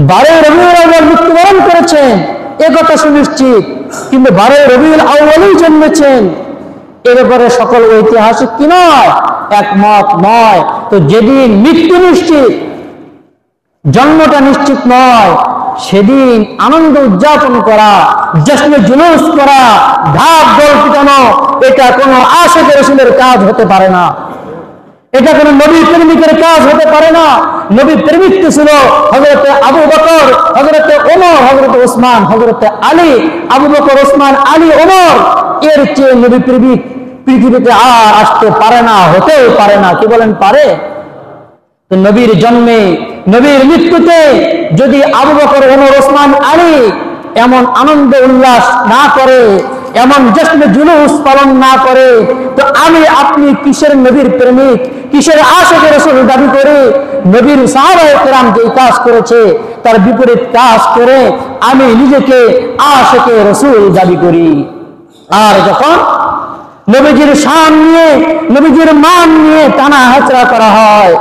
12 রবিউল আউয়াল মৃত্যুবরণ করেছেন এ কথা সুনিশ্চিত, কিন্তু 12 রবিউল আউয়ালেই জন্মেছেন এর ব্যাপারে সকল ঐতিহাসিক কি নয়, একমত নয়। তো যেদিন মৃত্যু নিশ্চিত, জন্মটা নিশ্চিত নয়, সেদিন আনন্দ উদযাপন করা, জশ্নে জুলুস করা, ঢাক ঢোল পিটানো, এটা কোনো আশিক রাসূলের কাজ হতে পারে না, এটা কোনো নবী প্রেমিকের কাজ হতে পারে না। নবী প্রেমিক ছিল হযরত আবু বকর, হযরত ওমর, হযরত ওসমান, হযরত আলী। আবু বকর, ওসমান, আলী, ওমর এর চেয়ে নবী প্রেমিক পৃথিবীতে আর আসতে পারে না, হতেও পারে না। কি বলেন, পারে? তো নবীর জন্মে, নবীর মৃত্যুতে যদি আবু বকর, ওমর, ওসমান, আলী এমন আনন্দ উল্লাস না করে, এমন জশ্নে জুলুস পালন না করে, তো আমি আপনি কিসের নবীর প্রেমিক, কিসের আশিক রাসূল দাবি করে? নবীর সাহাবায়ে কেরাম যে কাজ করেছে তার বিপরীত কাজ করে আমি নিজেকে আশিক রাসূল দাবি করি। আর যখন নবীজির শান নিয়ে, নবীজির মান নিয়ে টানা হেচড়া করা হয়,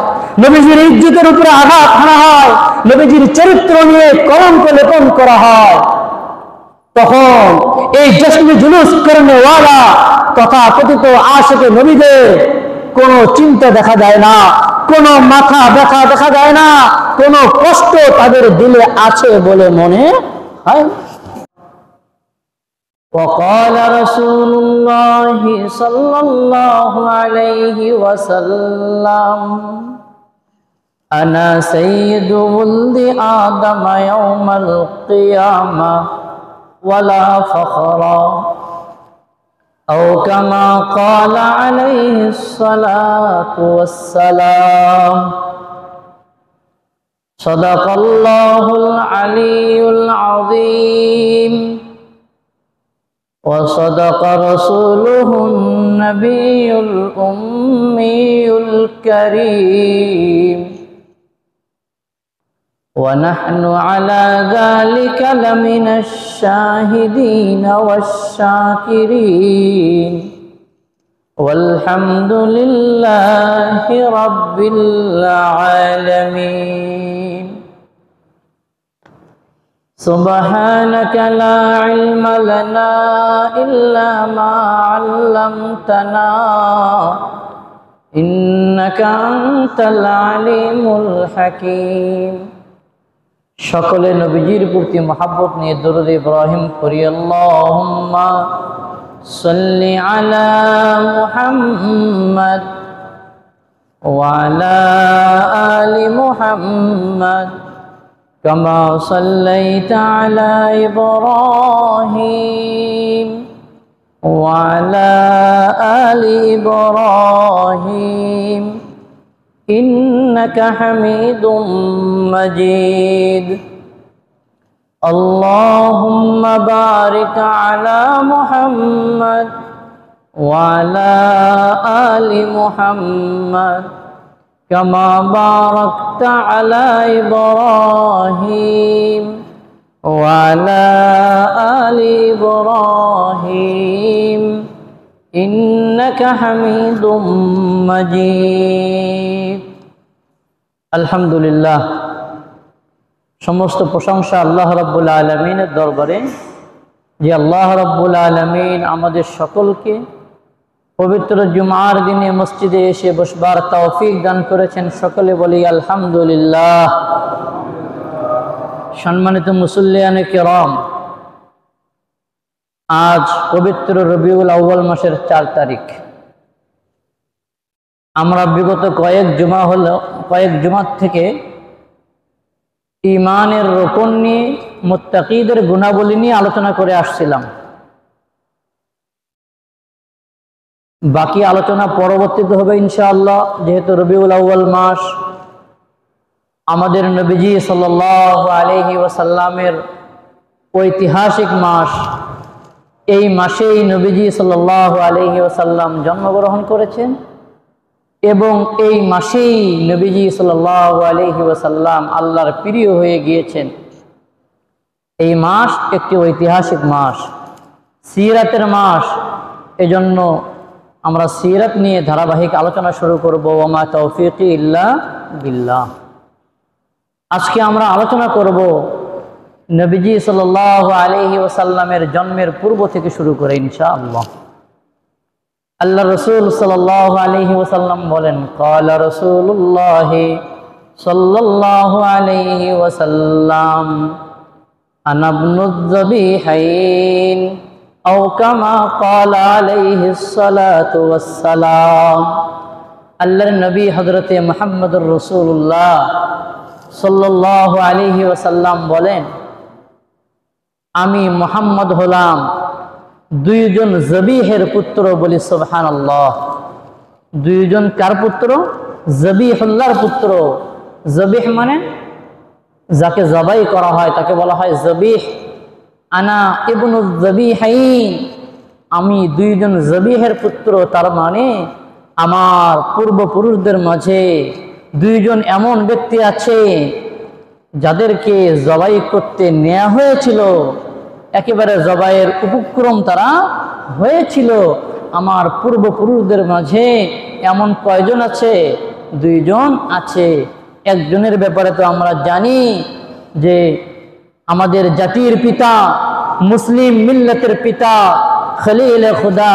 নবীজির ইজ্জতের উপরে আঘাত হানা হয়, নবীজির চরিত্র নিয়ে কলঙ্ক লেপন করা হয়, তখন এই জশ্নে জুলুস করনেওয়ালা তথা কথিত আশিক নবীদের কোনো চিন্তা দেখা যায় না, কোনো মাথা ব্যথা দেখা যায় না, কোনো কষ্ট তাদের দিলে আছে বলে মনে হয়। وقال رسول الله صلى الله عليه وسلم أنا سيد ولد آدم يوم القيامة ولا فخر أو كما قال عليه الصلاة والسلام صدق الله العلي العظيم وصدق رسوله النبي الأمي الكريم ونحن على ذلك لمن الشاهدين والشاكرين والحمد لله رب العالمين سبحانك لا علم لنا إلا ما علمتنا إنك أنت العليم الحكيم সকলে নবীজির প্রতি মহব্বত নিয়ে দরুদ ইব্রাহিম পড়ি। আল্লাহুম্মা সাল্লি আলা মুহাম্মাদ ওয়া আলা আলি মুহাম্মাদ কামা সাল্লাইতা আলা ইব্রাহিম ওয়া আলা আলি ইব্রাহিম إنك حميد مجيد اللهم بارك على محمد وعلى آل محمد كما باركت على إبراهيم وعلى آل إبراهيم إنك حميد مجيد আলহামদুলিল্লাহ, সমস্ত প্রশংসা আল্লাহ রাব্বুল আলামিনের দরবারে, যে আল্লাহ রাব্বুল আলামিন আমাদের সকলকে পবিত্র জুমার দিনে মসজিদে এসে বসবার তৌফিক দান করেছেন। সকলে বলি আলহামদুলিল্লাহ। সম্মানিত মুসল্লিয়ানে কেরাম, আজ পবিত্র রবিউল আউয়াল মাসের 4 তারিখ। আমরা বিগত কয়েক জুমার থেকে ঈমানের রোকন নিয়ে, মুত্তাকিদের গুণাবলী নিয়ে আলোচনা করে আসছিলাম। বাকি আলোচনা পরবর্তীতে হবে ইনশাআল্লাহ, যেহেতু রবিউল আউয়াল মাস আমাদের নবীজি সাল্লাল্লাহু আলাইহি ওয়াসাল্লামের ঐতিহাসিক মাস। এই মাসেই নবীজি সাল্লাল্লাহু আলাইহি ওয়াসাল্লাম জন্মগ্রহণ করেছেন এবং এই মাসেই নবীজি সাল্লাল্লাহু আলাইহি ওয়াসাল্লাম আল্লাহর প্রিয় হয়ে গিয়েছেন। এই মাস একটি ঐতিহাসিক মাস, সিরাতের মাস। এজন্য আমরা সিরাত নিয়ে ধারাবাহিক আলোচনা শুরু করব। ওয়া মা তাওফীকি ইল্লা বিল্লাহ। আজকে আমরা আলোচনা করব নবীজি সাল্লাল্লাহু আলাইহি ওয়াসাল্লামের জন্মের পূর্ব থেকে শুরু করে ইনশাআল্লাহ। আল্লাহ রাসূল সাল্লাল্লাহু আলাইহি ওয়াসাল্লাম বলেন, ক্বালা রাসূলুল্লাহ সাল্লাল্লাহু আলাইহি ওয়াসাল্লাম আনা ইবনুয যাবিহাইন আও কামা ক্বালা আলাইহিস সালাতু ওয়াস সালাম। আল্লাহর নবী হযরতে মুহাম্মদুর রাসূলুল্লাহ সাল্লাল্লাহু আলাইহি ওয়াসাল্লাম বলেন, আমি মুহাম্মদ হলাম দুইজন জবিহের পুত্র। বলি সুবহানাল্লাহ। দুইজন কার পুত্র? জবিহুল্লাহর পুত্র। জবিহ মানে যাকে জবাই করা হয় তাকে বলা হয় জবিহ। আনা ইবনুয যাবিহাইন, আমি দুইজন জবিহের পুত্র। তার মানে আমার পূর্বপুরুষদের মাঝে দুইজন এমন ব্যক্তি আছে যাদেরকে জবাই করতে নেওয়া হয়েছিল, একেবারে জবাইয়ের উপক্রম তারা হয়েছিল। আমার পূর্বপুরুষদের মাঝে এমন কয়জন আছে? দুইজন আছে। একজনের ব্যাপারে তো আমরা জানি যে আমাদের জাতির পিতা, মুসলিম মিল্লাতের পিতা, খলিল খুদা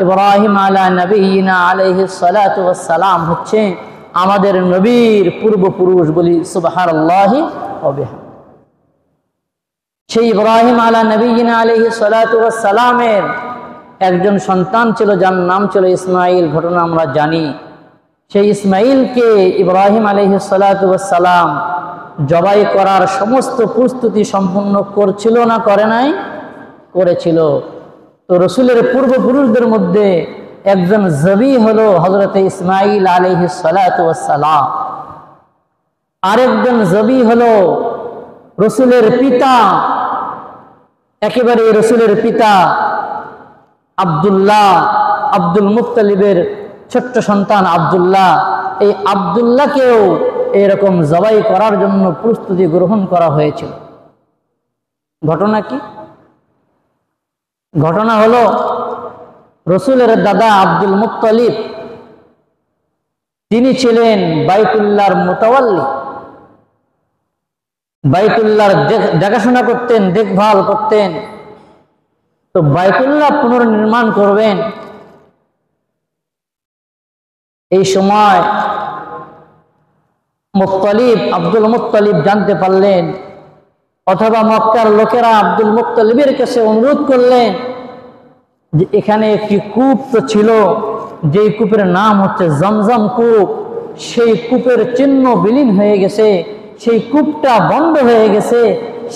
ইব্রাহিম আলা নবিয়িনা আলাইহিস সালাতু ওয়াস সালাম হচ্ছে আমাদের নবীর পূর্বপুরুষ। বলি সুবহানাল্লাহি ওয়া বিহামদিহি। সেই ইব্রাহিম আলা নবিয়িনা আলাইহিস সালাতু ওয়াস সালামের একজন সন্তান ছিল যার নাম ছিল ইসমাইল। ঘটনা আমরা জানি। সেই ইসমাইলকে ইব্রাহিম আলাইহিস সালাতু ওয়াস সালাম জবাই করার সমস্ত প্রস্তুতি সম্পন্ন করছিল না করে নাই? করেছিল। তো রসুলের পূর্বপুরুষদের মধ্যে একজন জবি হলো হযরতে ইসমাইল আলাইহিস সালাতু ওয়াস সালাম। আরেকজন জবি হলো রসুলের পিতা, একেবারে রসুলের পিতা আব্দুল্লাহ, আব্দুল মুত্তালিবের ছোট্ট সন্তান আব্দুল্লাহ। এই আব্দুল্লাহকেও এরকম জবাই করার জন্য প্রস্তুতি গ্রহণ করা হয়েছিল। ঘটনা কি? ঘটনা হলো রসুলের দাদা আব্দুল মুত্তালিব, তিনি ছিলেন বাইতুল্লাহর মুতাওয়াল্লি। বাইতুল্লাহর দেখাশোনা করতেন, দেখভাল করতেন। তো বাইতুল্লাহ পুনর্নির্মাণ করবেন, এই সময় মুত্তালিব, আব্দুল মুত্তালিব জানতে পারলেন, অথবা মক্কার লোকেরা আব্দুল মুত্তালিবের কাছে অনুরোধ করলেন যে এখানে একটি কূপ তো ছিল, যেই কূপের নাম হচ্ছে জমজম কূপ। সেই কূপের চিহ্ন বিলীন হয়ে গেছে, সেই কূপটা বন্ধ হয়ে গেছে।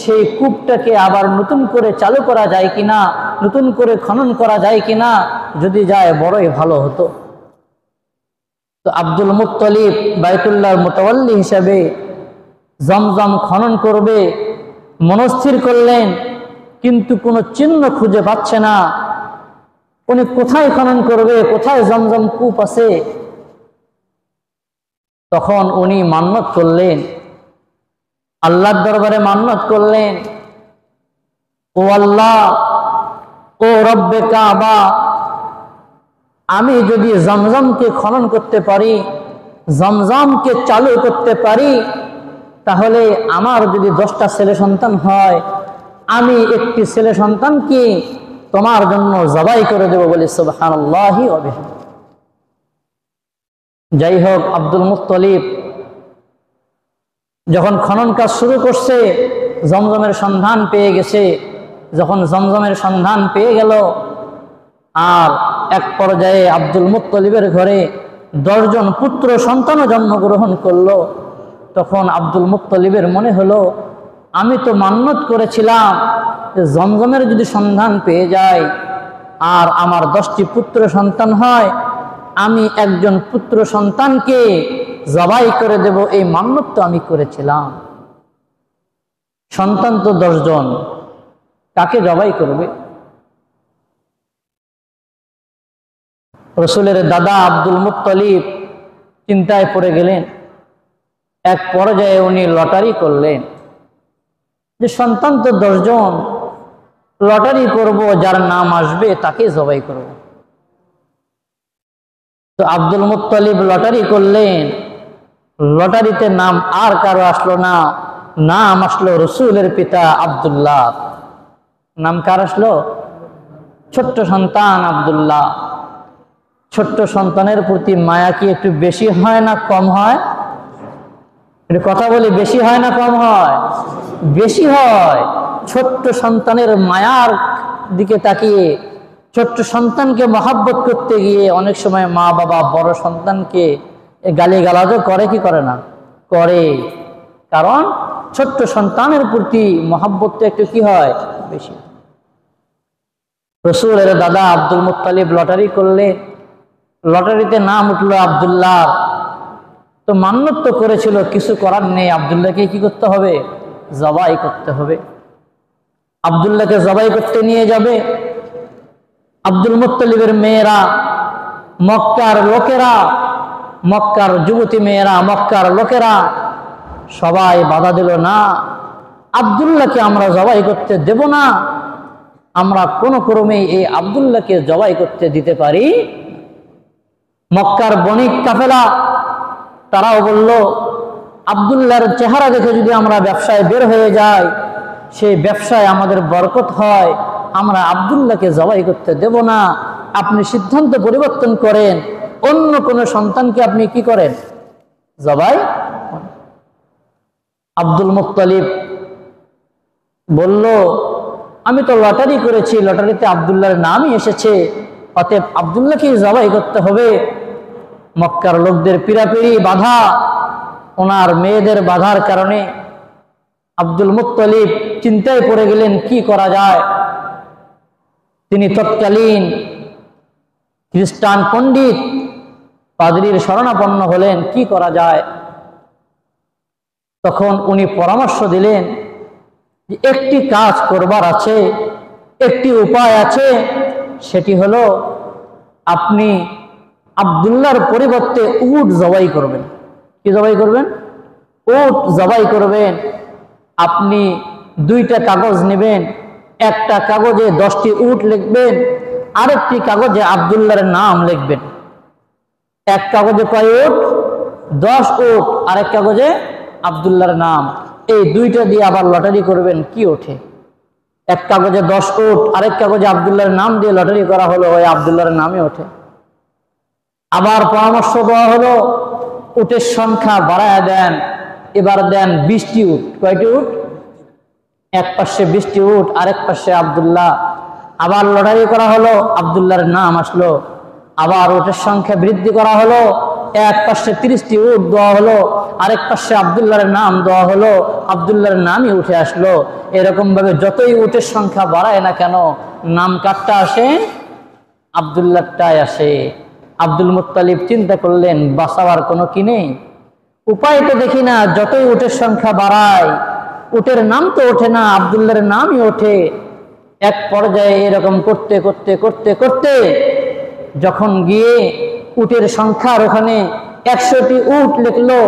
সেই কূপটাকে আবার নতুন করে চালু করা যায় কিনা, নতুন করে খনন করা যায় কিনা, যদি যায় বড়ই ভালো হতো। তো আব্দুল মুত্তালিব বাইতুল্লাহর মুতাওয়াল্লি হিসাবে জমজম খনন করবে মনস্থির করলেন, কিন্তু কোনো চিহ্ন খুঁজে পাচ্ছে না। উনি কোথায় খনন করবে, কোথায় জমজম কূপ আছে? তখন উনি মান্নত করলেন, আল্লাহর দরবারে মান্নত করলেন, ও আল্লাহ, ও রব্বে কাবা, আমি যদি জমজমকে খনন করতে পারি, জমজমকে চালু করতে পারি, তাহলে আমার যদি 10টা ছেলে সন্তান হয়, আমি একটি ছেলে সন্তানকে তোমার জন্য জবাই করে দেব। বলি সুবহানাল্লাহি ওয়া বিহামদিহি। যাই হোক, আব্দুল মুত্তালিব যখন খনন কাজ শুরু করছে, জমজমের সন্ধান পেয়ে গেছে। যখন জমজমের সন্ধান পেয়ে গেল, আর এক পর্যায়ে আব্দুল মুত্তালিবের ঘরে 10 জন পুত্র সন্তানও জন্মগ্রহণ করলো। তখন আব্দুল মুত্তালিবের মনে হলো, আমি তো মান্নত করেছিলাম যে জমজমের যদি সন্ধান পেয়ে যায় আর আমার 10টি পুত্র সন্তান হয়, আমি একজন পুত্র সন্তানকে জবাই করে দেব, এই মান্নত তো আমি করেছিলাম। সন্তান তো 10 জন, কাকে জবাই করবে? রসুলের দাদা আব্দুল মুত্তালিব চিন্তায় পড়ে গেলেন। এক পর্যায়ে উনি লটারি করলেন যে সন্তান তো 10 জন, লটারি করব, যার নাম আসবে তাকে জবাই করব। তো আব্দুল মুত্তালিব লটারি করলেন। লটারিতে নাম আর কারো আসলো না, নাম আসলো রসুলের পিতা আব্দুল্লাহ। নাম কার আসলো? ছোট্ট সন্তান আব্দুল্লাহ। ছোট্ট সন্তানের প্রতি মায়া কি একটু বেশি হয় না কম হয়? একটু কথা বলি, বেশি হয় না কম হয়? বেশি হয়। ছোট্ট সন্তানের মায়ার দিকে তাকিয়ে, ছোট্ট সন্তানকে মহাব্বত করতে গিয়ে অনেক সময় মা বাবা বড় সন্তানকে গালিগালাজও করে কি করে না? করে। কারণ ছোট্ট সন্তানের প্রতি মহাব্বতটা একটু কি হয়? বেশি। রসুলের দাদা আব্দুল মুত্তালিব লটারি করলে, লটারিতে নাম উঠলো আব্দুল্লাহ। তো মান্যত তো করেছিল, কিছু করার নেই, আব্দুল্লাহকে কি করতে হবে? জবাই করতে হবে। আব্দুল্লাহকে জবাই করতে নিয়ে যাবে। আব্দুল মুত্তালিবের মেয়েরা, মক্কার লোকেরা, মক্কার যুবতী মেয়েরা, মক্কার লোকেরা সবাই বাধা দিল, না, আব্দুল্লাহকে আমরা জবাই করতে দেব না, আমরা কোনো ক্রমেই এই আব্দুল্লাহকে জবাই করতে দিতে পারি। মক্কার বণিক কাফেলা তারাও বলল, আব্দুল্লাহর চেহারা দেখে যদি আমরা ব্যবসায় বের হয়ে যাই, সেই ব্যবসায় আমাদের বরকত হয়, আমরা আব্দুল্লাহকে জবাই করতে দেব না, আপনি সিদ্ধান্ত পরিবর্তন করেন, অন্য কোন সন্তানকে আপনি কি করেন? জবাই। আব্দুল মুত্তালিব বলল, আমি তো লটারি করেছি, লটারিতে আব্দুল্লাহর নামই এসেছে, অতএব আব্দুল্লাহকেই জবাই করতে হবে। মক্কার লোকদের পিড়াপিড়ি বাধা, ওনার মেয়েদের বাধার কারণে আব্দুল মুত্তালিব চিন্তায় পড়ে গেলেন, কি করা যায়। তিনি তৎকালীন খ্রিস্টান পণ্ডিত পাদ্রীর শরণাপন্ন হলেন, কি করা যায়। তখন উনি পরামর্শ দিলেন যে একটি কাজ করবার আছে, একটি উপায় আছে, সেটি হলো আপনি আব্দুল্লাহর পরিবর্তে উট জবাই করবেন। কি জবাই করবেন? উট জবাই করবেন। আপনি দুইটা কাগজ নেবেন, একটা কাগজে 10টি উট লিখবেন, আরেকটি কাগজে আব্দুল্লাহর নাম লিখবেন। এক কাগজে কয় উট? 10 উট, আরেক কাগজে আব্দুল্লাহর নাম। এই দুইটা দিয়ে আবার লটারি করবেন, কি ওঠে। এক কাগজে 10 উট, আরেক কাগজে আব্দুল্লাহর নাম দিয়ে লটারি করা হলো, ওই আব্দুল্লাহর নামই ওঠে। আবার পরামর্শ দেওয়া হলো, উটের সংখ্যা বাড়ায় দেন, এবার দেন 20টি উট। কয়টি উট? এক পাশে 20টি উট, আরেক পাশে আব্দুল্লাহ। আবার লটারি করা হলো, আব্দুল্লাহর নাম আসলো। আবার উটের সংখ্যা বৃদ্ধি করা হলো, এক পাশে 30টি উট দেওয়া হলো, আরেক পাশে আব্দুল্লাহর নাম দেওয়া হলো, আব্দুল্লাহর নামই উঠে আসলো। এরকম ভাবে যতই উটের সংখ্যা বাড়ায় না কেন, নাম কাটটা আসে? আব্দুল্লাহটাই আসে। আব্দুল মুত্তালিব চিন্তা করলেন, বাঁচাবার কোনো কি নেই, উপায় তো দেখি না, যতই উটের সংখ্যা বাড়ায় উটের নাম তো ওঠে না, আব্দুল্লাহর নামই ওঠে। এক পর্যায়ে এরকম করতে করতে করতে করতে যখন গিয়ে উটের সংখ্যার ওখানে 100টি উট লিখলো,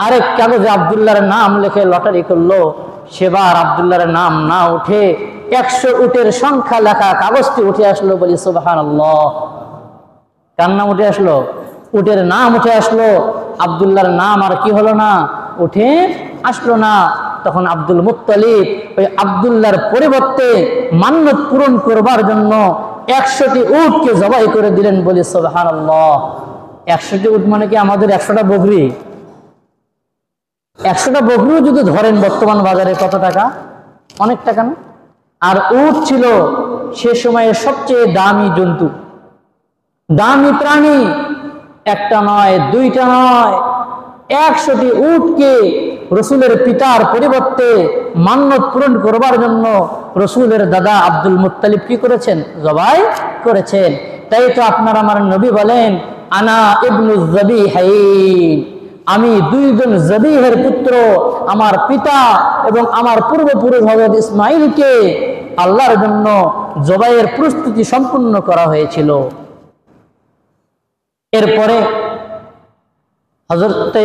আরেক কাগজে আব্দুল্লাহর নাম লিখে লটারি করলো, সেবার আব্দুল্লাহর নাম না উঠে 100 উটের সংখ্যা লেখা কাগজটি উঠে আসলো। বলি সুবহানাল্লাহ। কার নাম উঠে আসলো? উটের নাম উঠে আসলো। আব্দুল্লাহর নাম আর কি হলো না? উঠে আসলো না। তখন আব্দুল মুত্তালিব ওই আব্দুল্লাহর পরিবর্তে মান্যত পূরণ করবার জন্য 100টি উটকে জবাই করে দিলেন। বলি সুবহানাল্লাহ। 100টি উট মানে কি আমাদের 100টা বকরি? 100টা বকরিও যদি ধরেন বর্তমান বাজারে কত টাকা? অনেক টাকা না? আর উট ছিল সে সময়ের সবচেয়ে দামি জন্তু, দামি প্রাণী। একটা নয়, দুইটা নয়, 100টি উটকে রসুলের পিতার পরিবর্তে মান্যত পূরণ করবার জন্য রসুলের দাদা আব্দুল মুত্তালিব কি করেছেন? জবাই করেছেন। তাই তো আপনার আমার নবী বলেন, আনা ইবনুজ যাবিহাইন, আমি দুইজন যাবিহের পুত্র। আমার পিতা এবং আমার পূর্বপুরুষ হযরত ইসমাঈলকে আল্লাহর জন্য জবাইয়ের প্রস্তুতি সম্পূর্ণ করা হয়েছিল। এরপরে হযরত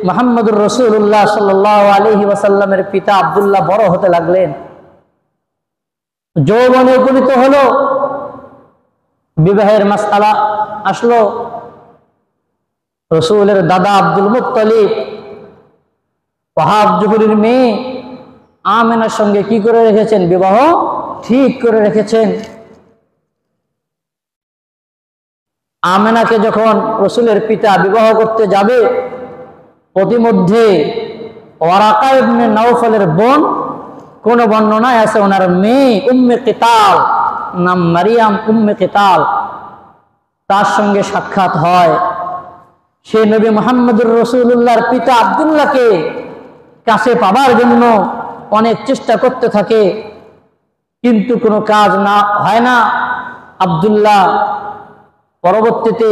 মুহাম্মদুর রাসূলুল্লাহ সাল্লাল্লাহু আলাইহি ওয়াসাল্লামের পিতা আব্দুল্লাহ বড় হতে লাগলেন, যৌবনে উপনীত হলো, বিবাহের মাসআলা আসলো। রসুলের দাদা আব্দুল মুত্তালিব ওয়াহাব জুহরির মেয়ে আমেনার সঙ্গে কি করে রেখেছেন? বিবাহ ঠিক করে রেখেছেন। আমেনাকে যখন রসুলের পিতা বিবাহ করতে যাবে, প্রতিমধ্যে ওয়ারাকা ইবনে নাওফলের বোন, কোন বর্ণনায় আছে ওনার মেয়ে উম্মে কিতাল, নাম মারিয়াম উম্মে কিতাল, তার সঙ্গে সাক্ষাৎ হয়। সে নবী মুহাম্মদুর রাসূলুল্লাহর পিতা আব্দুল্লাহকে কাছে পাবার জন্য অনেক চেষ্টা করতে থাকে, কিন্তু কোনো কাজ না হয় না। আব্দুল্লাহ পরবর্তীতে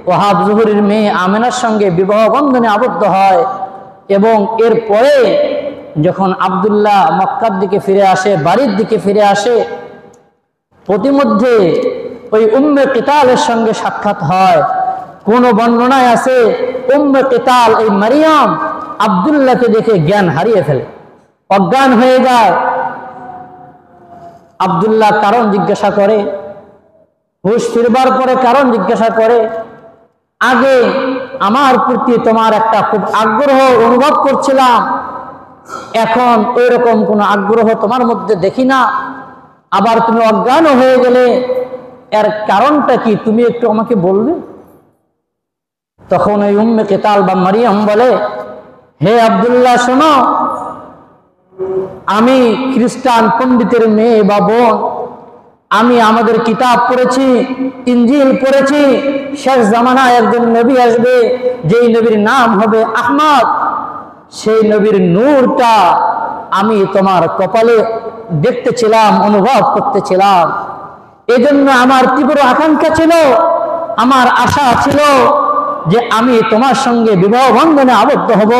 ওয়াহাব জুহরির মেয়ে আমেনার সঙ্গে বিবাহ বন্ধনে আবদ্ধ হয়, এবং এরপরে যখন আব্দুল্লাহ মক্কার দিকে ফিরে আসে, বাড়ির দিকে ফিরে আসে, প্রতিমধ্যে ওই উম্মে কিতালের সঙ্গে সাক্ষাৎ হয়। কোন বর্ণনায় আছে উম্মে কিতাল এই মারিয়াম আব্দুল্লাহকে দেখে জ্ঞান হারিয়ে ফেলে, অজ্ঞান হয়ে যায়। আব্দুল্লাহ কারণ জিজ্ঞাসা করে, হুশ ফিরবার পরে কারণ জিজ্ঞাসা করে, আগে আমার প্রতি তোমার একটা খুব আগ্রহ অনুভব করছিলাম, এখন এরকম কোনো আগ্রহ তোমার মধ্যে দেখি না, আবার তুমি অজ্ঞান হয়ে গেলে, এর কারণটা কি তুমি একটু আমাকে বলবে? তখন ওই উম্মে কিতাল বা মারিয়াম বলে, হে আব্দুল্লাহ শোনো, আমি খ্রিস্টান পণ্ডিতের মেয়ে বা বোন, আমি আমাদের কিতাব পড়েছি, ইনজিল পড়েছি, শেষ জামানায় একজন নবী আসবে, যেই নবীর নাম হবে আহমদ, সেই নবীর নূরটা আমি তোমার কপালে দেখতেছিলাম, অনুভব করতেছিলাম। এজন্য আমার তীব্র আকাঙ্ক্ষা ছিল, আমার আশা ছিল যে আমি তোমার সঙ্গে বিবাহ বন্ধনে আবদ্ধ হব,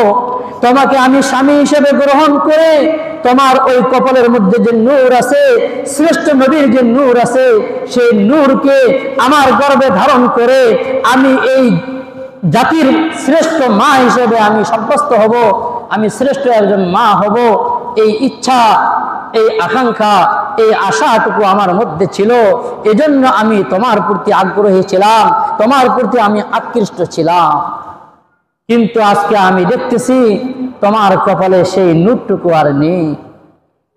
তোমাকে আমি স্বামী হিসেবে গ্রহণ করে তোমার ওই কপালের মধ্যে যে নূর আছে, শ্রেষ্ঠ নবীর যে নূর আছে, সেই নূরকে আমার গর্ভে ধারণ করে আমি এই জাতির শ্রেষ্ঠ মা হিসেবে আমি সাব্যস্ত হব, আমি শ্রেষ্ঠ একজন মা হব। এই ইচ্ছা, এই আকাঙ্ক্ষা, এই আশাটুকু আমার মধ্যে ছিল। এজন্য আমি তোমার প্রতি আগ্রহী ছিলাম, তোমার প্রতি আমি আকৃষ্ট ছিলাম। কিন্তু আজকে আমি দেখতেছি তোমার কপালে সেই নূরটুকু আর নেই,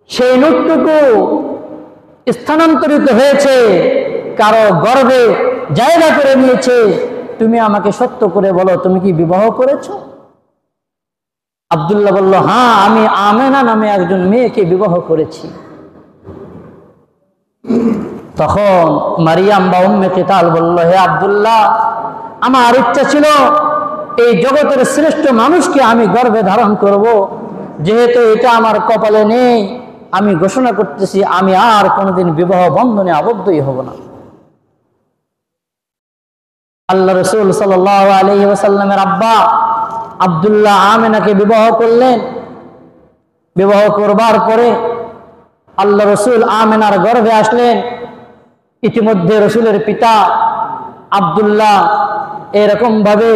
সেই নূরটুকু স্থানান্তরিত হয়েছে, কারো গর্ভে জায়গা করে নিয়েছে। তুমি আমাকে সত্য করে বলো, তুমি কি বিবাহ করেছো? আব্দুল্লাহ বলল, হ্যাঁ, আমি আমেনা নামে একজন মেয়েকে বিবাহ করেছি। তখন মারিয়াম বা উম্মে কিতাল বলল, হে আব্দুল্লাহ, আমার ইচ্ছা ছিল এই জগতের শ্রেষ্ঠ মানুষকে আমি গর্ভে ধারণ করব, যেহেতু এটা আমার কপালে নেই, আমি ঘোষণা করতেছি আমি আর কোনোদিন বিবাহ বন্ধনে আবদ্ধই হব না। আল্লাহ রাসূল সাল্লাল্লাহু আলাইহি ওয়াসাল্লামের আব্বা আব্দুল্লাহ আমেনাকে বিবাহ করলেন। বিবাহ করবার পরে আল্লাহ রাসূল আমেনার গর্ভে আসলেন। ইতিমধ্যে রাসূলের পিতা আব্দুল্লাহ এরকম ভাবে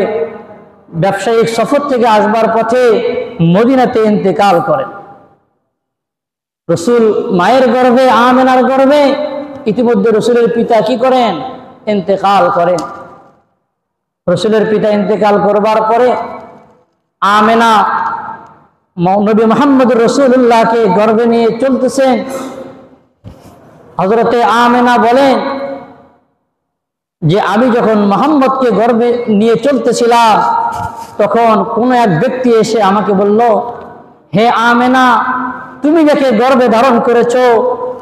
ব্যবসায়িক সফর থেকে আসবার পথে মদিনাতে ইন্তেকাল করেন। রাসূল মায়ের গর্ভে, আমেনার গর্ভে ইতিমধ্যে রাসূলের পিতা কি করেন? ইন্তেকাল করেন। রাসূলের পিতা ইন্তেকাল করবার পরে আমেনা নবী মুহাম্মদুর রাসূলুল্লাহকে গর্ভে নিয়ে চলতেছেন। হযরতে আমেনা বলেন যে আমি যখন মুহাম্মদকে গর্ভে নিয়ে চলতেছিলাম, তখন কোন এক ব্যক্তি এসে আমাকে বলল, হে আমেনা, তুমি যাকে গর্ভে ধারণ করেছো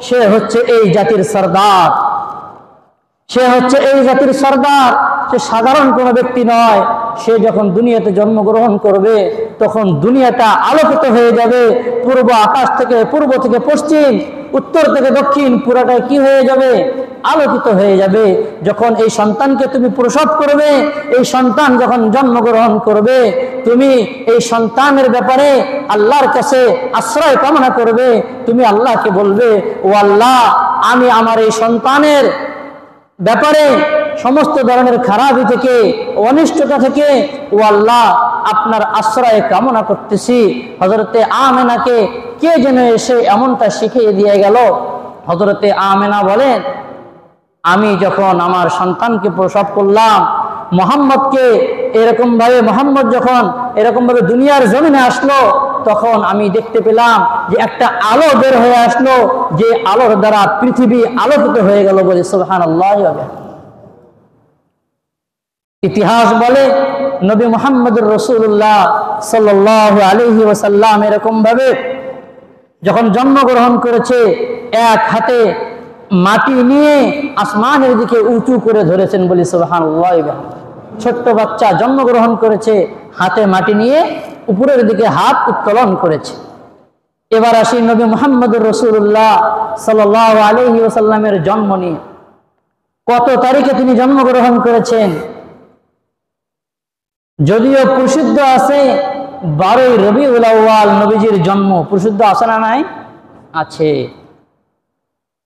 সে হচ্ছে এই জাতির সরদার, সে হচ্ছে এই জাতির সরদার, সে সাধারণ কোনো ব্যক্তি নয়। সে যখন দুনিয়াতে জন্মগ্রহণ করবে তখন দুনিয়াটা আলোকিত হয়ে যাবে। পূর্ব আকাশ থেকে পূর্ব থেকে পশ্চিম, উত্তর থেকে দক্ষিণ, পুরাটাই কি হয়ে যাবে? আলোকিত হয়ে যাবে। যখন এই সন্তানকে তুমি প্রসব করবে, এই সন্তান যখন জন্মগ্রহণ করবে, তুমি এই সন্তানের ব্যাপারে আল্লাহর কাছে আশ্রয় কামনা করবে। তুমি আল্লাহকে বলবে, ও আল্লাহ, আমি আমার এই সন্তানের ব্যাপারে সমস্ত ধরনের খারাপি থেকে, অনিষ্টতা থেকে ও আল্লাহ আপনার আশ্রয় কামনা করতেছি। হযরতে আমেনাকে কে যেন এসে এমনটা শিখিয়ে দিয়ে গেল। হযরতে আমেনা বলেন, আমি যখন আমার সন্তানকে প্রসব করলাম মোহাম্মদকে এরকম ভাবে, মোহাম্মদ যখন এরকম ভাবে দুনিয়ার জমিনে আসলো, তখন আমি দেখতে পেলাম যে একটা আলো বের হয়ে আসলো, যে আলোর দ্বারা পৃথিবী আলোকিত হয়ে গেল। বলে সুবহানাল্লাহ। ইতিহাস বলে নবী মুহাম্মদুর রাসূলুল্লাহ সাল্লাল্লাহু আলাইহি ওয়াসাল্লাম এরকম ভাবে যখন জন্মগ্রহণ করেছে, এক হাতে মাটি নিয়ে আসমানের দিকে উঁচু করে ধরেছেন। বলি সুবহানাল্লাহ। ছোট্ট বাচ্চা জন্মগ্রহণ করেছে, হাতে মাটি নিয়ে উপরের দিকে হাত উত্তোলন করেছে। এবার আসি নবী মুহাম্মদুর রাসূলুল্লাহ সাল্লাল্লাহু আলাইহি ওয়াসাল্লামের জন্ম নিয়ে। কত তারিখে তিনি জন্মগ্রহণ করেছেন? যদিও প্রসিদ্ধ আছে 12ই রবিউল আউয়াল নবীজির জন্ম, প্রসিদ্ধ আছে না নাই? আছে।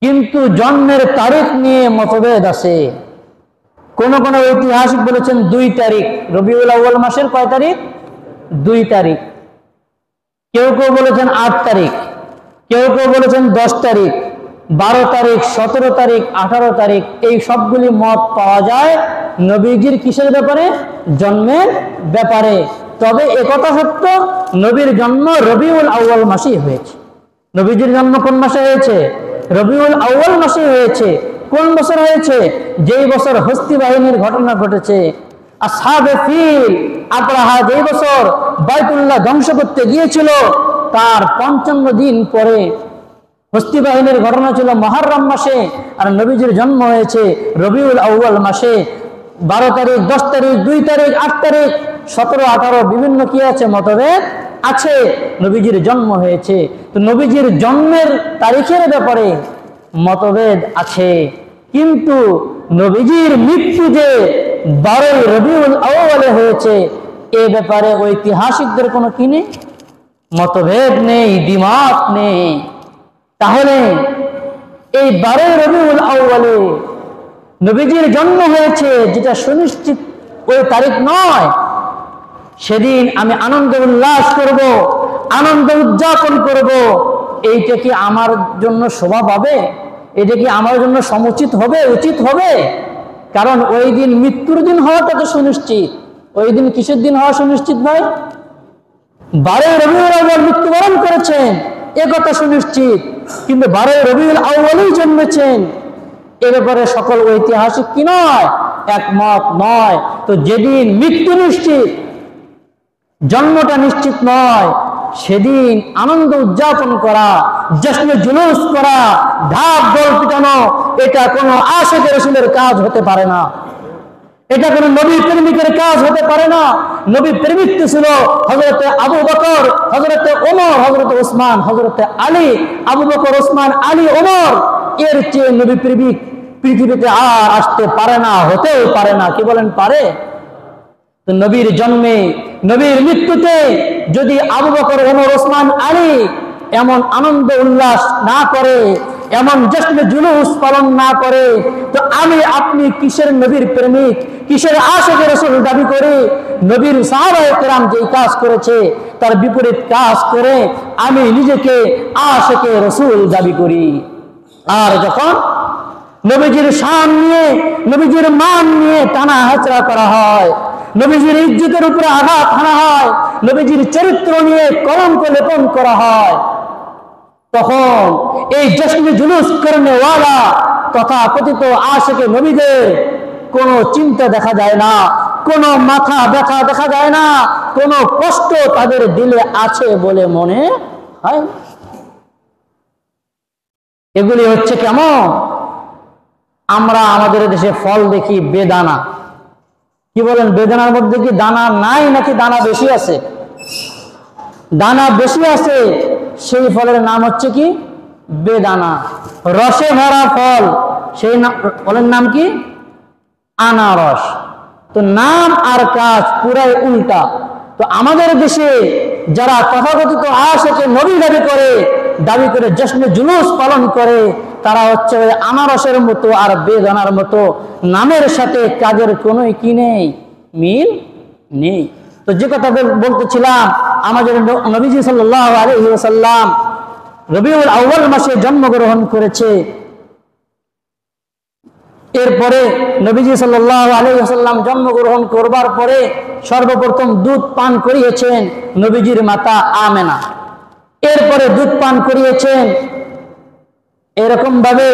কিন্তু জন্মের তারিখ নিয়ে মতভেদ আছে। কোন কোন ঐতিহাসিক বলেছেন 2 তারিখ। রবিউল আউয়াল মাসের কয় তারিখ? 2 তারিখ। কেউ কেউ বলেছেন 8 তারিখ, কেউ কেউ বলেছেন 10 তারিখ, 12 তারিখ, 17 তারিখ, 18 তারিখ। এই সবগুলি মত পাওয়া যায় নবীজির কিসের ব্যাপারে? জন্মের ব্যাপারে। তবে একথা সত্য, নবীর জন্ম রবিউল আউয়াল মাসেই হয়েছে। নবীজির জন্ম কোন মাসে হয়েছে? রবিউল আউয়াল মাসে হয়েছে। কোন বছর হয়েছে? যেই বছর হস্তি বাহিনীর ঘটনা ঘটেছে। আসহাবে ফিল, আবরাহা যেই বছর বাইতুল্লাহ ধ্বংস করতে গিয়েছিল, তার 55 দিন পরে হস্তি বাহিনীর ঘটনা ছিল মুহররম মাসে, আর নবীজির জন্ম হয়েছে রবিউল আউয়াল মাসে। 12 তারিখ, 10 তারিখ, 2 তারিখ, 8 তারিখ, 17, 18 বিভিন্ন কি আছে? মতভেদ আছে। নবীজির জন্ম হয়েছে। তো নবীজির জন্মের তারিখের ব্যাপারে মতভেদ আছে, কিন্তু নবীজির মৃত্যু যে 12ই রবিউল আউয়ালে হয়েছে, এ ব্যাপারে ঐতিহাসিকদের কোনো কি নেই? মতভেদ নেই, দ্বিমত নেই। তাহলে এই 12ই রবিউল আউয়ালে নবীজির জন্ম হয়েছে, যেটা সুনিশ্চিত ওই তারিখ নয়, সেদিন আমি আনন্দ উল্লাস করব, আনন্দ উদযাপন করব, এইটা কি আমার জন্য শোভা পাবে? এটা কি আমার জন্য সমুচিত হবে, উচিত হবে? কারণ ওই দিন মৃত্যুর দিন হওয়াটা তো সুনিশ্চিত। ওই দিন কিসের দিন হওয়া সুনিশ্চিত ভাই? 12ই রবিউল আউয়াল মৃত্যুবরণ করেছেন, এ কথা সুনিশ্চিত। কিন্তু 12ই রবিউল আউয়ালেই জন্মেছেন, এ ব্যাপারে সকল ঐতিহাসিক কি নয়? একমত নয়। তো যেদিন মৃত্যু নিশ্চিত, জন্মটা নিশ্চিত নয়, সেদিন আনন্দ উদযাপন করা, জশ্নে জুলুস করা, ঢাক ঢোল পিটানো, এটা কোনো আশিক রাসূলের কাজ হতে পারে না। এটা কোনো নবী প্রেমিকের কাজ হতে পারে না। নবী প্রেমিক ছিল হযরতে আবু বকর, হযরতে ওমর, হযরতে ওসমান, হযরতে আলী। আবু বকর, ওসমান, আলী, ওমর, এর চেয়ে নবী প্রেমিক পৃথিবীতে আর আসতে পারে না, হতেও পারে না। কি বলেন, পারে? তো নবীর জন্মে, নবীর মৃত্যুতে যদি আবু বকর, ওমর, ওসমান, আলী এমন আনন্দ উল্লাস না করে, এমন জশ্নে জুলুস পালন না করে, তো আমি আপনি কিসের নবীর প্রেমিক, কিসের আশিক রাসূল দাবি করি? নবীর সাহাবায়ে কেরাম যেই কাজ করেছে, তার বিপরীত কাজ করে আমি নিজেকে আশিক রাসূল দাবি করি। আর যখন নবীজির শান নিয়ে, নবীজির মান নিয়ে টানা হেচড়া করা হয়, নবীজির ইজ্জতের উপরে আঘাত হানা হয়, নবীজির চরিত্র নিয়ে কলঙ্ক লেপন করা হয়, তখন এই জশ্নে জুলুস করনেওয়ালা তথা কথিত আশিকে নবীদের কোনো চিন্তা দেখা যায় না, কোনো মাথা ব্যথা দেখা যায় না, কোনো কষ্ট তাদের দিলে আছে বলে মনে হয়। এগুলি হচ্ছে কেমন? আমরা আমাদের দেশে ফল দেখি বেদানা। কি বলেন, বেদানার মধ্যে কি দানা নাই নাকি দানা বেশি আছে? দানা বেশি আছে, সেই ফলের নাম হচ্ছে কি? বেদানা। রসে ভরা ফল, সেই ফলের নাম কি? আনারস। তো নাম আর কাজ পুরাই উল্টা। তো আমাদের দেশে যারা তথাকথিত আশিকে নবী দাবি করে জশ্নে জুলুস পালন করে, তারা হচ্ছে ওই আনারসের মতো আর বেদানার মতো। নামের সাথে কাজের কোনো কি নেই, মিল নেই। তো যে কথা বলতেছিলাম, আমাদের নবীজি সাল্লাল্লাহু আলাইহি ওয়াসাল্লাম রবিউল আউয়াল মাসে জন্মগ্রহণ করেছে। এরপরে নবীজি সাল্লাল্লাহু আলাইহি ওয়াসাল্লাম জন্মগ্রহণ করবার পরে সর্বপ্রথম দুধ পান করিয়েছেন নবীজির মাতা আমেনা। এরপরে দুধ পান করিয়েছেন এরকম ভাবে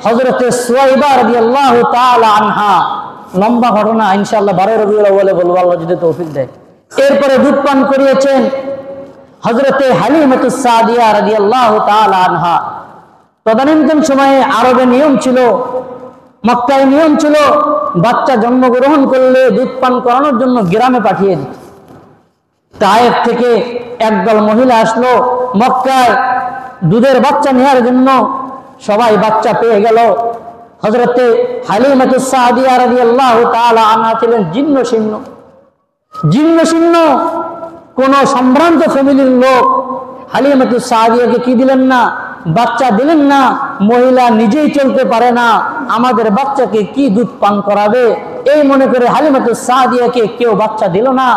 হযরতে সুয়াইবা রাদিয়াল্লাহু তাআলা আনহা। লম্বা ঘটনা, ইনশাআল্লাহ 12 রবিউল আউয়ালে বলবো আল্লাহ যদি তৌফিক দেয়। এরপরে দুধ পান করিয়েছেন হযরতে হালিমাতুস সাদিয়া রাদিয়াল্লাহু তাআলা আনহা। তদানীন্তন সময়ে আরবে নিয়ম ছিল, মক্কায় নিয়ম ছিল, বাচ্চা জন্মগ্রহণ করলে দুধ পান করানোর জন্য গ্রামে পাঠিয়ে দিত। তায়েফ থেকে একদল মহিলা আসলো মক্কায় দুধের বাচ্চা নেওয়ার জন্য। সবাই বাচ্চা পেয়ে গেল। হযরতে হালিমাতুস সাদিয়া রাদিয়াল্লাহু তাআলা আনহা ছিলেন জীর্ণশীর্ণ কোন সম্ভ্রান্ত ফ্যামিলির লোক। হালিমাতুস সাদিয়াকে কি দিলেন না? বাচ্চা দিলেন না। মহিলা নিজেই চলতে পারে না, আমাদের বাচ্চাকে কি দুধ পান করাবে? এই মনে করে হালিমাতুস সাদিয়াকে কেউ বাচ্চা দিল না।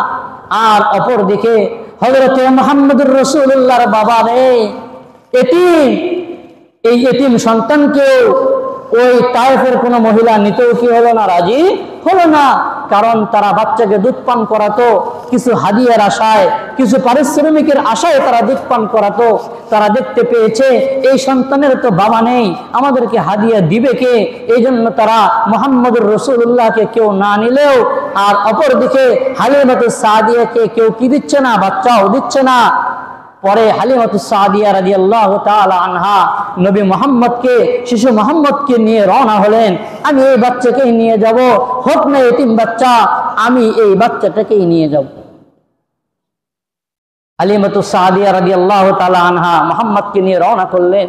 আর অপর দিকে হযরতে মুহাম্মদুর রাসূলুল্লাহর বাবা নেই, এতিম। এই এতিম সন্তানকে ওই তায়েফের কোন মহিলা নিতেও কি হলো না? রাজি হলো না। কারণ তারা বাচ্চাকে দুধ পান করাতো কিছু হাদিয়ার আশায়, কিছু পারিশ্রমিকের আশায় তারা দুধ পান করাতো। তারা দেখতে পেয়েছে এই সন্তানের তো বাবা নেই, আমাদেরকে হাদিয়া দিবে কে? এই জন্য তারা মুহাম্মদুর রাসূলুল্লাহকে কেউ না নিলেও, আর অপর দিকে হালিমাতুস সাদিয়াকে কেউ কি দিচ্ছে না? বাচ্চাও দিচ্ছে না। পরে হালিমাতুস সাদিয়া রাদিয়াল্লাহু তাআলা আনহা নবী মুহাম্মদকে, শিশু মুহাম্মদকে নিয়ে রওনা হলেন। আমি এই বাচ্চাকেই নিয়ে যাব, হোক না এতিম বাচ্চা, আমি এই বাচ্চাটাকেই নিয়ে যাব। হালিমাতুস সাদিয়া রাদিয়াল্লাহু তাআলা আনহা মুহাম্মদকে নিয়ে রওনা করলেন।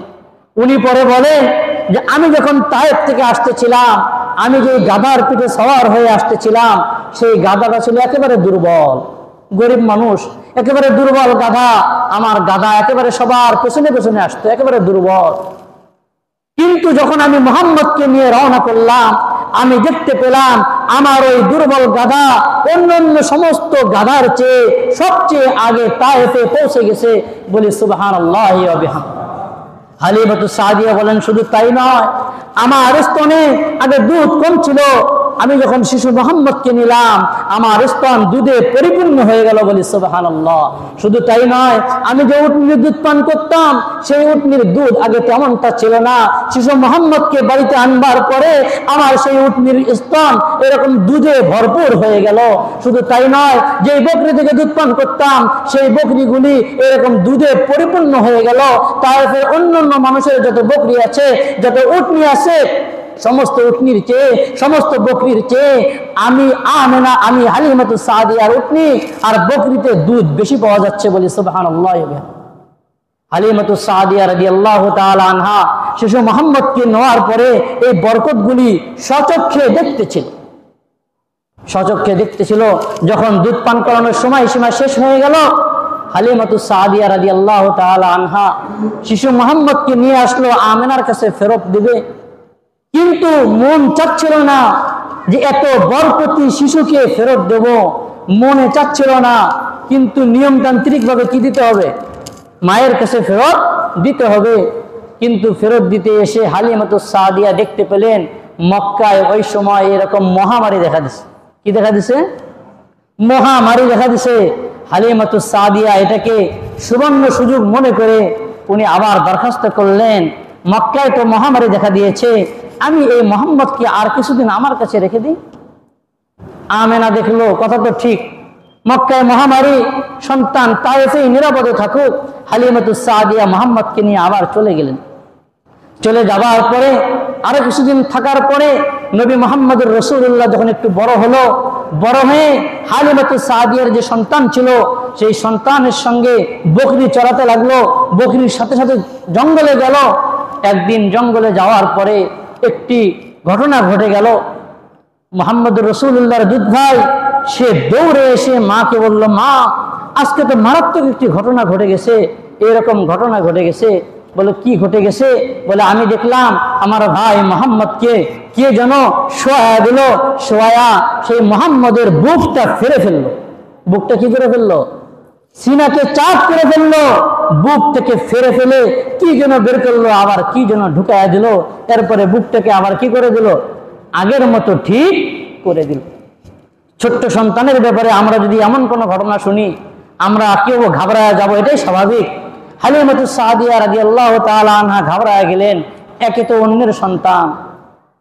উনি পরে বলেন যে আমি যখন তায়েফ থেকে আসতেছিলাম, আমি যে গাধার পিঠে সওয়ার হয়ে আসতেছিলাম, সেই গাধাটা ছিল একেবারে দুর্বল, গরিব মানুষ, একেবারে দুর্বল গাধা। আমার গাধা একেবারে সবার পেছনে পেছনে আসতো, একেবারে দুর্বল। কিন্তু যখন আমি মুহাম্মদকে নিয়ে রওনা করলাম, আমি দেখতে পেলাম আমার ওই দুর্বল গাধা অন্যান্য সমস্ত গাধার চেয়ে সবচেয়ে আগে তায়েফে পৌঁছে গেছে। বলি সুবহানাল্লাহি ওয়া বিহামদিহি। হালিমাতুস সাদিয়া বলেন শুধু তাই নয়, আমার স্তনে আগে দুধ কম ছিল, আমি যখন শিশু মুহাম্মদকে নিলাম আমার স্তন দুধে পরিপূর্ণ হয়ে গেল। বলি সুবহানাল্লাহ। শুধু তাই নয়, আমি যে উটনির দুধ পান করতাম সেই উটনির দুধ আগে তেমনটা ছিল না। শিশু মুহাম্মদকে বাড়িতে আনবার পরে আমার সেই উটনির স্তন এরকম দুধে ভরপুর হয়ে গেল। শুধু তাই নয়, যে বকরি থেকে দুধ পান করতাম সেই বকরিগুলি এরকম দুধে পরিপূর্ণ হয়ে গেল। তারপরে অন্যান্য মানুষের যত বকরি আছে, যত উটনি আছে, সমস্ত উটনির চেয়ে, সমস্ত বকরির চেয়ে আমি আমেনা, আমি হালিমাতুস সাদিয়ার উটনি আর বকরিতে দুধ বেশি পাওয়া যাচ্ছে। বলি সুবহানাল্লাহ। হালিমাতুস সাদিয়া রাদিয়াল্লাহু তাআলা আনহা শিশু মুহাম্মদকে নেওয়ার পরে এই বরকতগুলি সচক্ষে দেখতেছিল। যখন দুধ পান করানোর সময় সীমা শেষ হয়ে গেল, হালিমাতুস সাদিয়া রাদিয়াল্লাহু তাআলা আনহা শিশু মুহাম্মদকে নিয়ে আসলো আমেনার কাছে ফেরত দিবে। কিন্তু মন চাচ্ছিল না যে এত বরকতি শিশুকে ফেরত দেব, মনে চাচ্ছিল না। কিন্তু নিয়মতান্ত্রিক ভাবে কি দিতে হবে? মায়ের কাছে ফেরত দিতে হবে। কিন্তু ফেরত দিতে এসে হালিমাতুস সাদিয়া দেখতে পেলেন মক্কায় ওই সময় এরকম মহামারী দেখা দিছে। কি দেখা দিছে? মহামারী দেখা দিছে। হালিমাতুস সাদিয়া এটাকে সুবর্ণ সুযোগ মনে করে উনি আবার দরখাস্ত করলেন, মক্কায় তো মহামারী দেখা দিয়েছে, আমি এই মুহাম্মদকে আর কিছুদিন আমার কাছে রেখে দিই। আমেনা দেখলো কথা তো ঠিক, মক্কায় মহামারী, সন্তান তায়েফেই নিরাপদে থাকুক। হালিমাতুস সাদিয়া মুহাম্মদকে নিয়ে আবার চলে গেলেন। চলে যাওয়ার পরে আরো কিছুদিন থাকার পরে নবী মুহাম্মদুর রাসূলুল্লাহ যখন একটু বড় হলো, বড় হয়ে হালিমাতুস সাদিয়ার যে সন্তান ছিল সেই সন্তানের সঙ্গে বকরি চড়াতে লাগলো। বকরির সাথে সাথে জঙ্গলে গেল। একদিন জঙ্গলে যাওয়ার পরে একটি ঘটনা ঘটে গেল। মুহাম্মদুর রাসূলুল্লাহর দুধ ভাই সে দৌড়ে এসে মাকে বলল, মা আজকে তো মারাত্মক একটি ঘটনা ঘটে গেছে, এরকম ঘটনা ঘটে গেছে। বলে কি ঘটে গেছে? বলে আমি দেখলাম আমার ভাই মুহাম্মদকে কে যেন শোয়া দিল, শোয়া সেই মুহাম্মদের বুকটা ফেরে ফেললো। বুকটা কি করে ফেললো? সিনাকে চাপ করে ফেললো। বুক থেকে ফেরে ফেলে কি যেন বের করলো, আবার কি যেন ঢুকায়া দিল। এরপরে বুকটাকে আবার কি করে দিল? আগের মতো ঠিক করে দিল। ছোট্ট সন্তানের ব্যাপারে আমরা যদি এমন কোনো ঘটনা শুনি আমরা কেউ ঘাবড়ায় যাব, এটাই স্বাভাবিক। হালিমাতুস সাদিয়া রাদিয়াল্লাহু তাআলা আনহা ঘাবড়ায় গেলেন। একে তো অন্যের সন্তান,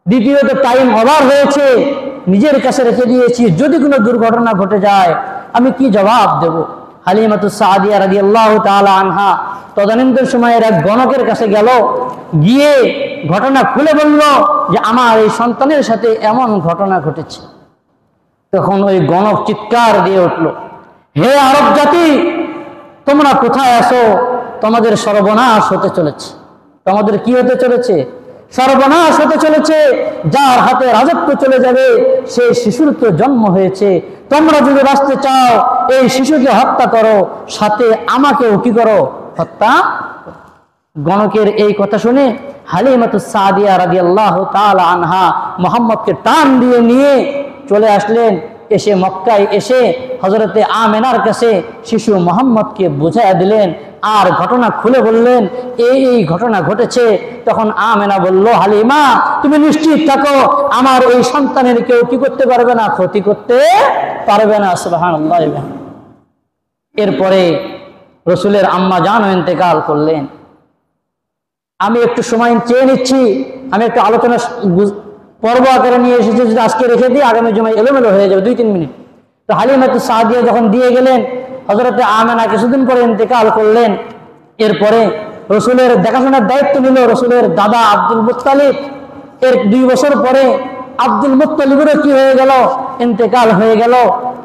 দ্বিতীয়ত টাইম ওভার হয়েছে, নিজের কাছে রেখে দিয়েছি, যদি কোনো দুর্ঘটনা ঘটে যায় আমি কি জবাব দেব। হালিমাতুস সাদিয়া রাদিয়াল্লাহু তাআলা আনহা তদানীন্তন সময়ের এক গণকের কাছে গেল, গিয়ে ঘটনা খুলে বলল যে আমার এই সন্তানের সাথে এমন ঘটনা ঘটেছে। তখন ওই গণক চিৎকার দিয়ে উঠল, হে আরব জাতি, তোমরা কোথায় আছো? তোমাদের সর্বনাশ হতে চলেছে। তোমাদের কি হতে চলেছে? সর্বনাশ হতে চলেছে। যার হাতে রাজত্ব চলে যাবে সেই শিশুর তো জন্ম হয়েছে। তোমরা যদি বাঁচতে চাও এই শিশুকে হত্যা করো, সাথে আমাকেও কি করো? হত্যা। গণকের এই কথা শুনে হালিমাতুস সাদিয়া রাদিয়াল্লাহু তাআলা আনহা মুহাম্মদকে টান দিয়ে নিয়ে চলে আসলেন। এসে মক্কায় এসে হযরতে আমেনার কাছে শিশু মুহাম্মদকে বুঝাইয়া দিলেন আর ঘটনা খুলে বললেন এই ঘটনা ঘটেছে। তখন আমেনা বলল, হালিমা তুমি নিশ্চিত থাকো, আমার এই সন্তানের কেউ কি করতে পারবে না, ক্ষতি করতে পারবে না। সুবহানাল্লাহ। এরপরে রসুলের আম্মা জান ইন্তেকাল করলেন। আমি একটু সময় চেয়ে নিচ্ছি, আমি একটু আলোচনা পর্ব আকারে নিয়ে এসেছি, যদি আজকে রেখে দিই আগামী জুমায় এলোমেলো হয়ে যাবে 2-3 মিনিট। তো হালিমাতুস সাদিয়া যখন দিয়ে গেলেন, হযরতে আমেনা কিছুদিন পরে ইন্তেকাল করলেন। এরপরে রসুলের দেখাশোনার দায়িত্ব নিল রসুলের দাদা আব্দুল মুত্তালিব। এর 2 বছর পরে আব্দুল মুত্তালিবেরও কি হয়ে গেল? ইন্তেকাল হয়ে গেল।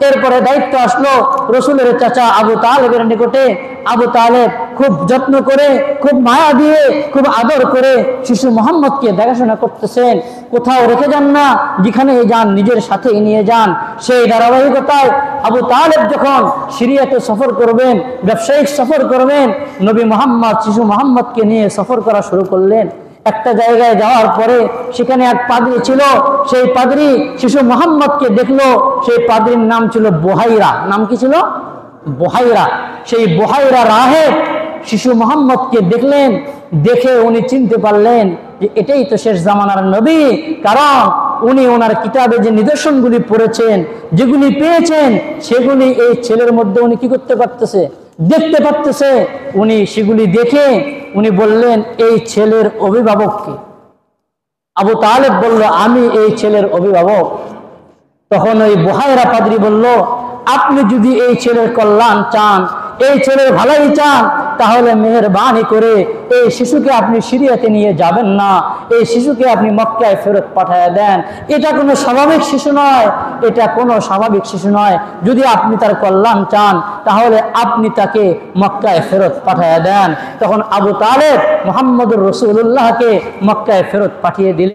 এরপরে দায়িত্ব আসলো রসুলের চাচা আবু তালেবের নিকটে। আবু তালেব খুব যত্ন করে, খুব মায়া দিয়ে, খুব আদর করে শিশু মুহাম্মদকে দেখাশোনা করতেছেন। কোথাও রেখে যান না, যেখানে যান নিজের সাথে নিয়ে যান। সেই ধারাবাহিকতায় আবু তালেব যখন সিরিয়াতে সফর করবেন, ব্যবসায়িক সফর করবেন, নবী মুহাম্মদ শিশু মুহাম্মদকে নিয়ে সফর করা শুরু করলেন। একটা জায়গায় যাওয়ার পরে সেখানে এক পাদ্রী ছিল। সেই পাদ্রী শিশু মুহাম্মদকে দেখলো। সেই পাদ্রীর নাম ছিল বুহাইরা। নাম কি ছিল? বুহাইরা। সেই বুহাইরা রাহেব শিশু মুহাম্মদকে দেখলেন, দেখে উনি চিনতে পারলেন যে এটাই তো শেষ জামানার নবী। কারণ উনি ওনার কিতাবে যে নিদর্শনগুলি পড়েছেন, যেগুলি পেয়েছেন, সেগুলি এই ছেলের মধ্যে উনি কি করতে পারতেছে? দেখতে পারতেছে। উনি সেগুলি দেখে উনি বললেন এই ছেলের অভিভাবককে। আবু তালেব বলল আমি এই ছেলের অভিভাবক। তখন ওই বুহাইরা পাদ্রী বলল আপনি যদি এই ছেলের কল্যাণ চান, এই ছেলের ভালোই চান, তাহলে মেহেরবানি করে এই শিশুকে আপনি সিরিয়াতে নিয়ে যাবেন না, এই শিশুকে আপনি মক্কায় ফেরত পাঠিয়ে দেন। এটা কোনো স্বাভাবিক শিশু নয়, এটা কোনো স্বাভাবিক শিশু নয়। যদি আপনি তার কল্যাণ চান তাহলে আপনি তাকে মক্কায় ফেরত পাঠিয়ে দেন। তখন আবু তালেব মুহাম্মদুর রাসূলুল্লাহকে মক্কায় ফেরত পাঠিয়ে দিলেন।